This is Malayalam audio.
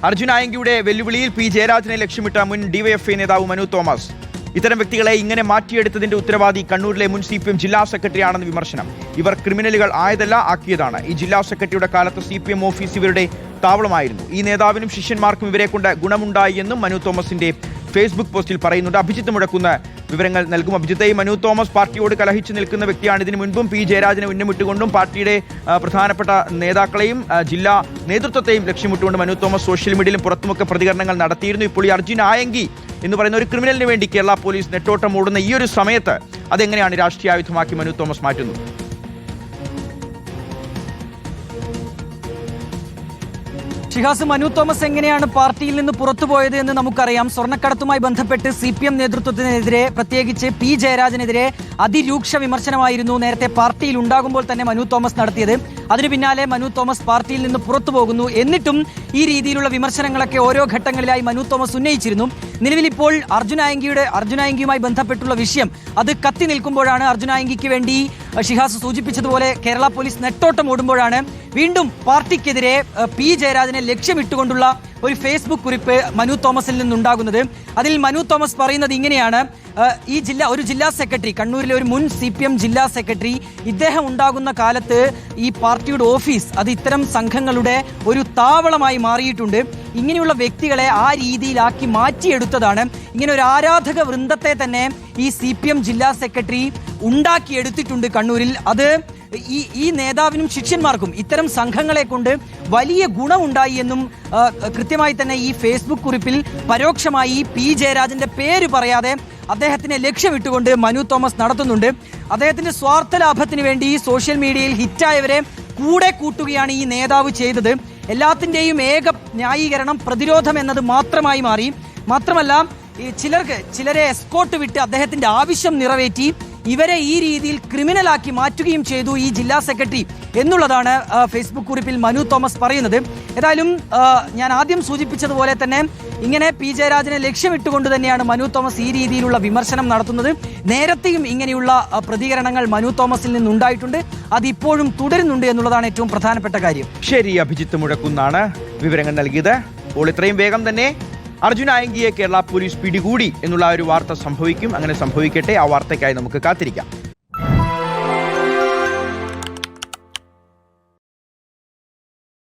അർജുൻ ആയങ്കിയുടെ വെല്ലുവിളിയിൽ പി ജയരാജനെ ലക്ഷ്യമിട്ട മുൻ ഡിവൈഎഫ്ഐ നേതാവ് മനു തോമസ്. ഇത്തരം വ്യക്തികളെ ഇങ്ങനെ മാറ്റിയെടുത്തതിന്റെ ഉത്തരവാദി കണ്ണൂരിലെ മുൻ CPM ജില്ലാ സെക്രട്ടറി ആണെന്ന് വിമർശനം. ഇവർ ക്രിമിനലുകൾ ആയതല്ല, ആക്കിയതാണ്. ഈ ജില്ലാ സെക്രട്ടറിയുടെ കാലത്ത് CPM ഓഫീസ് ഇവരുടെ താവളമായിരുന്നു. ഈ നേതാവിനും ശിഷ്യന്മാർക്കും ഇവരെ കൊണ്ട് ഗുണമുണ്ടായി എന്നും മനു തോമസിന്റെ ഫേസ്ബുക്ക് പോസ്റ്റിൽ പറയുന്നുണ്ട്. അഭിജിത്ത് മുടക്കുന്ന വിവരങ്ങൾ നൽകും. അഭിജിത്ത്, മനു തോമസ് പാർട്ടിയോട് കലഹിച്ചു നിൽക്കുന്ന വ്യക്തിയാണ്. ഇതിനു മുൻപും പി ജയരാജനെ ഉന്നമിട്ടുകൊണ്ടും പാർട്ടിയുടെ പ്രധാനപ്പെട്ട നേതാക്കളെയും ജില്ലാ നേതൃത്വത്തെയും ലക്ഷ്യമിട്ടുകൊണ്ട് മനു തോമസ് സോഷ്യൽ മീഡിയയിലും പുറത്തുമൊക്കെ പ്രതികരണങ്ങൾ നടത്തിയിരുന്നു. ഇപ്പോൾ ഈ അർജുൻ ആയങ്കി എന്ന് പറയുന്ന ഒരു ക്രിമിനലിന് വേണ്ടി കേരള പോലീസ് നെട്ടോട്ടം ഓടുന്ന ഈ ഒരു സമയത്ത് അതെങ്ങനെയാണ് രാഷ്ട്രീയ ആയുധമാക്കി മനു തോമസ് മാറ്റുന്നത്? ഷിഹാസ്, മനു തോമസ് എങ്ങനെയാണ് പാർട്ടിയിൽ നിന്ന് പുറത്തുപോയത് എന്ന് നമുക്കറിയാം. സ്വർണ്ണക്കടത്തുമായി ബന്ധപ്പെട്ട് CPM നേതൃത്വത്തിനെതിരെ, പ്രത്യേകിച്ച് പി ജയരാജനെതിരെ അതിരൂക്ഷ വിമർശനമായിരുന്നു നേരത്തെ പാർട്ടിയിൽ ഉണ്ടാകുമ്പോൾ തന്നെ മനു തോമസ് നടത്തിയത്. അതിനു പിന്നാലെ മനു തോമസ് പാർട്ടിയിൽ നിന്ന് പുറത്തു പോകുന്നു. എന്നിട്ടും ഈ രീതിയിലുള്ള വിമർശനങ്ങളൊക്കെ ഓരോ ഘട്ടങ്ങളിലായി മനു തോമസ് ഉന്നയിച്ചിരുന്നു. നിലവിൽ ഇപ്പോൾ അർജുൻ ആയങ്കിയുമായി ബന്ധപ്പെട്ടുള്ള വിഷയം അത് കത്തി നിൽക്കുമ്പോഴാണ്, അർജുൻ ആയങ്കിക്ക് വേണ്ടി ഷിഹാസ് സൂചിപ്പിച്ചതുപോലെ കേരള പോലീസ് നെട്ടോട്ടം ഓടുമ്പോഴാണ് വീണ്ടും പാർട്ടിക്കെതിരെ പി ജയരാജനെ ലക്ഷ്യമിട്ടുകൊണ്ടുള്ള ഒരു ഫേസ്ബുക്ക് കുറിപ്പ് മനു തോമസിൽ നിന്നുണ്ടാകുന്നത്. അതിൽ മനു തോമസ് പറയുന്നത് ഇങ്ങനെയാണ്: ഒരു ജില്ലാ സെക്രട്ടറി, കണ്ണൂരിലെ ഒരു മുൻ CPM ജില്ലാ സെക്രട്ടറി, ഇദ്ദേഹം ഉണ്ടാകുന്ന കാലത്ത് ഈ പാർട്ടിയുടെ ഓഫീസ് അത് ഇത്തരം സംഘങ്ങളുടെ ഒരു താവളമായി മാറിയിട്ടുണ്ട്. ഇങ്ങനെയുള്ള വ്യക്തികളെ ആ രീതിയിലാക്കി മാറ്റിയെടുത്തതാണ്. ഇങ്ങനെ ഒരു ആരാധക വൃന്ദത്തെ തന്നെ ഈ CPM ജില്ലാ സെക്രട്ടറി ഉണ്ടാക്കിയെടുത്തിട്ടുണ്ട് കണ്ണൂരിൽ. അത് ഈ നേതാവിനും ശിഷ്യന്മാർക്കും ഇത്തരം സംഘങ്ങളെ കൊണ്ട് വലിയ ഗുണമുണ്ടായി എന്നും കൃത്യമായി തന്നെ ഈ ഫേസ്ബുക്ക് കുറിപ്പിൽ പരോക്ഷമായി പി ജയരാജന്റെ പേര് പറയാതെ അദ്ദേഹത്തിനെ ലക്ഷ്യമിട്ടുകൊണ്ട് മനു തോമസ് നടത്തുന്നുണ്ട്. അദ്ദേഹത്തിന്റെ സ്വാർത്ഥ ലാഭത്തിന് വേണ്ടി സോഷ്യൽ മീഡിയയിൽ ഹിറ്റായവരെ കൂടെ കൂട്ടുകയാണ് ഈ നേതാവ് ചെയ്തത്. എല്ലാത്തിൻ്റെയും ഏക ന്യായീകരണം പ്രതിരോധം എന്നത് മാത്രമായി മാറി. മാത്രമല്ല, ചിലരെ എസ്കോർട്ട് വിട്ട് അദ്ദേഹത്തിന്റെ ആവശ്യം നിറവേറ്റി ഇവരെ ഈ രീതിയിൽ ക്രിമിനലാക്കി മാറ്റുകയും ചെയ്തു ഈ ജില്ലാ സെക്രട്ടറി എന്നുള്ളതാണ് ഫേസ്ബുക്ക് കുറിപ്പിൽ മനു തോമസ് പറയുന്നത്. ഏതായാലും ഞാൻ ആദ്യം സൂചിപ്പിച്ചതുപോലെ തന്നെ ഇങ്ങനെ പി ജയരാജനെ ലക്ഷ്യമിട്ടുകൊണ്ട് തന്നെയാണ് മനു തോമസ് ഈ രീതിയിലുള്ള വിമർശനം നടത്തുന്നത്. നേരത്തെയും ഇങ്ങനെയുള്ള പ്രതികരണങ്ങൾ മനു തോമസിൽ നിന്നുണ്ടായിട്ടുണ്ട്. അതിപ്പോഴും തുടരുന്നുണ്ട് എന്നുള്ളതാണ് ഏറ്റവും പ്രധാനപ്പെട്ട കാര്യം. ശരി, അഭിജിത്ത് മുഴക്കുന്നാണ് വിവരങ്ങൾ നൽകിയത്. അപ്പോൾ ഇത്രയും വേഗം തന്നെ അർജുൻ ആയങ്കിയെ കേരള പോലീസ് പിടികൂടി എന്നുള്ള ഒരു വാർത്ത സംഭവിക്കും. അങ്ങനെ സംഭവിക്കട്ടെ. ആ വാർത്തയ്ക്കായി നമുക്ക് കാത്തിരിക്കാം.